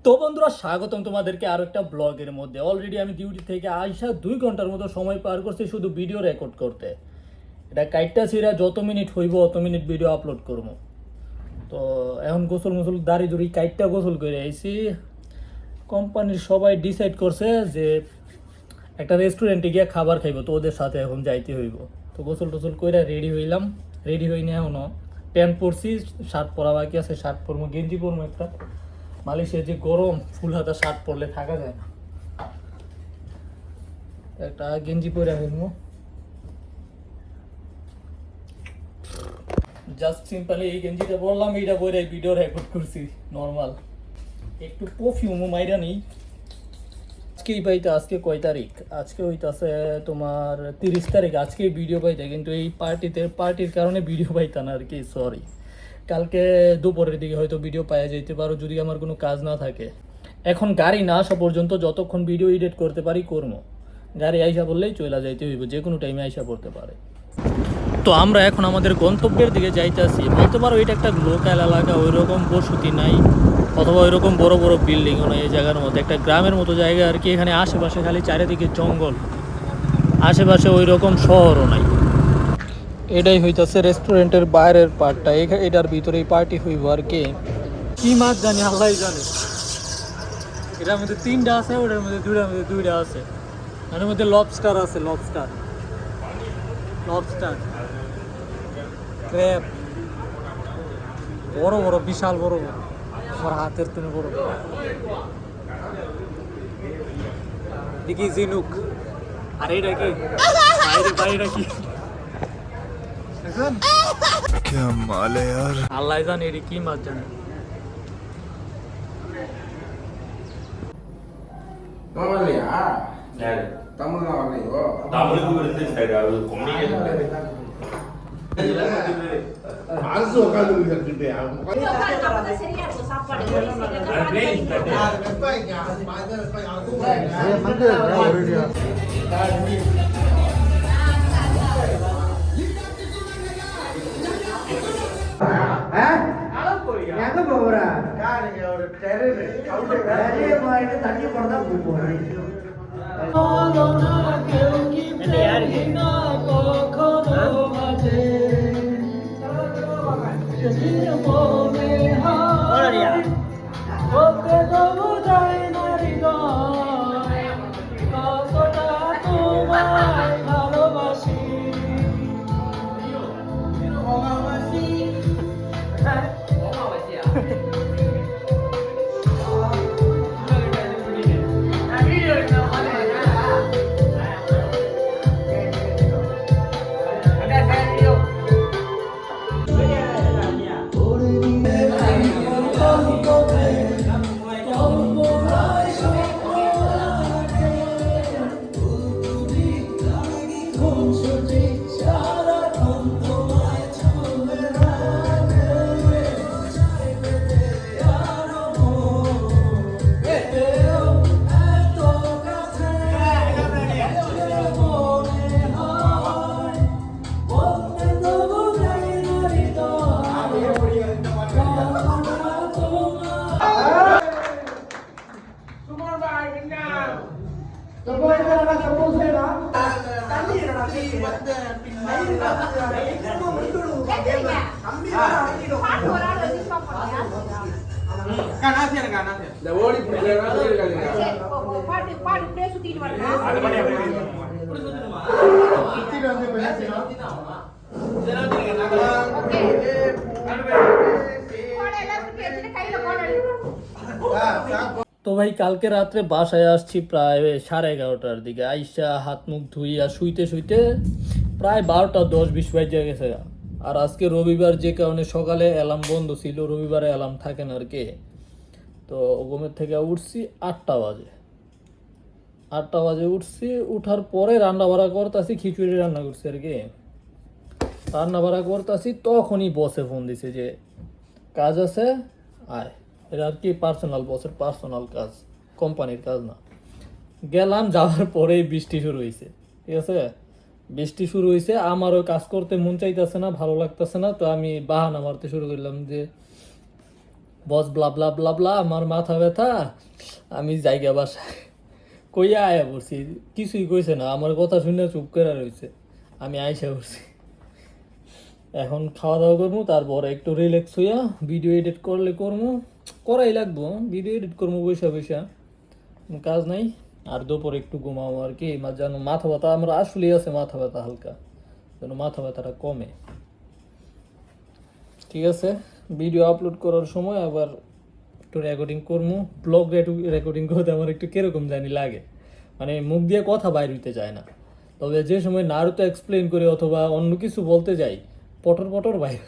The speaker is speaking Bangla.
তো বন্ধুরা স্বাগতম তোমাদেরকে আরো একটা ব্লগের মধ্যে। অলরেডি আমি ডিউটি থেকে আইসা 2 ঘন্টার মতো সময় পার করছি শুধু ভিডিও রেকর্ড করতে। এটা কাইটটা ছিঁড়া যত মিনিট হইব অত মিনিট ভিডিও আপলোড করবো। তো এখন গোসল দাড়ি দুড়ি কাইটটা গোসল করে আইছি। কোম্পানির সবাই ডিসাইড করছে যে একটা রেস্টুরেন্টে গিয়ে খাবার খাইব, তো ওদের সাথে এখন যাইতে হইব। তো গোসল টোসল করে রেডি হইলাম। রেডি হই না এখনো, প্যান্ট পরছি, শার্ট পরা বাকি আছে। শার্ট পরবো, গেঞ্জি পরবো একটা। মালয়েশিয়া যে গরম, ফুল হাতা শার্ট পরলে থাকা যায় না। একটা গেঞ্জি পরে ফেলবো, জাস্ট সিম্পলি এই গেঞ্জিটা পরলাম, এইটা পরে ভিডিও রেকর্ড করছি নর্মাল। একটু পারফিউমও মাইরা নেই। আজকেই পাইতে, আজকে কয় তারিখ? আজকে হইতাছে তোমার 30 তারিখ। আজকেই ভিডিও পাইতে, কিন্তু এই পার্টির কারণে ভিডিও পাইতা না আর কি, সরি। কালকে দুপুরের দিকে হয়তো ভিডিও পাওয়া যেতে পারো যদি আমার কোনো কাজ না থাকে। এখন গাড়ি না আসা পর্যন্ত যতক্ষণ ভিডিও এডিট করতে পারি করবো। গাড়ি আইসা বললেই চলে যাইতে হইব, যে কোনো টাইমে আইসা পড়তে পারে। তো আমরা এখন আমাদের গন্তব্যের দিকে যাইতেছি। বলতে পারো এটা একটা লোকাল এলাকা, ওই রকম বসতি নাই অথবা ওই রকম বড় বড় বিল্ডিংও নয়। এই জায়গার মধ্যে একটা গ্রামের মতো জায়গা আর কি। এখানে আশেপাশে খালি চারিদিকে জঙ্গল, আশেপাশে ওই রকম শহরও নাই। এটাই হইতাছে রেস্টুরেন্টের বাইরের পার্টটা, এটার ভিতরেই পার্টি হইব আর কি। কি মাছ জানি, আল্লাহ জানে। এটার মধ্যে 3টা আছে, ওটার মধ্যে 2টা আছে। এটার মধ্যে লবস্টার আছে, লবস্টার ক্র্যাব, বড় বড়, বিশাল বড় বড়, আমার হাতের তুমি বড়। দেখি জিনুক। আর এটা কি বাইরে কি क्या माल है यार। আল্লাহ জানে এটি কি মাছ জানে। Normalnya, tamu normalnya yo. தமிழுக்கு இருந்து சரி அது கொம்யூனிகேஷன் Masuk kalau bisa gede ya. তো ভাই কালকে রাত্রে বাসায় আসছি প্রায় 11:30টার দিকে। আইসা হাত মুখ ধুইয়া শুইতে শুইতে প্রায় 12:10-20 বাজে গেছে। আর আজকে রবিবার, যে কারণে সকালে অ্যালার্ম বন্ধ ছিল, রবিবারে অ্যালার্ম থাকে না আর কি। তো ঘুমের থেকে উঠছি 8টা বাজে। 8টা বাজে উঠছি, উঠার পরে রান্না বাড়া করতেছি, খিচুড়ি রান্না করছি আর কি। রান্না বাড়া করতেছি, তখনই বসে ফোন দিছে যে কাজ আছে আয়। এটা আর কি পার্সোনাল, বসের পার্সোনাল কাজ, কোম্পানির কাজ না। গেলাম, যাওয়ার পরেই বৃষ্টি শুরু হয়েছে। ঠিক আছে, বৃষ্টি শুরু হয়েছে, আমারও কাজ করতে মন চাইতেছে না, ভালো লাগতেছে না। তো আমি বাহানা মারতে শুরু করলাম যে বস ব্লা ব্লা ব্লা ব্লা, আমার মাথা ব্যথা, আমি জায়গা বাসায় কইয়া আয়া পড়ছি, কিছুই কইছে না, আমার কথা শুনে চুপ করে রয়েছে, আমি আইসা পড়ছি। এখন খাওয়া দাওয়া করবো, তারপরে একটু রিল্যাক্স হইয়া ভিডিও এডিট করলে করবো, করাই লাগবো, ভিডিও এডিট করবো বৈশা বৈশা, কোনো কাজ নাই। আর দুপুরে একটু ঘুমাবো আর কি, যেন মাথা ব্যথা আমার আসলেই আছে, মাথা ব্যথা হালকা, যেন মাথা ব্যথাটা কমে। ঠিক আছে, ভিডিও আপলোড করার সময় আবার একটু রেকর্ডিং করবো, ব্লগ রেকর্ডিং করতে আমার একটু কিরকম জানি লাগে, মানে মুখ দিয়ে কথা বাইর হইতে যায় না। তবে যে সময় নারুতো এক্সপ্লেন করে অথবা অন্য কিছু বলতে যাই, পটর পটর বাইর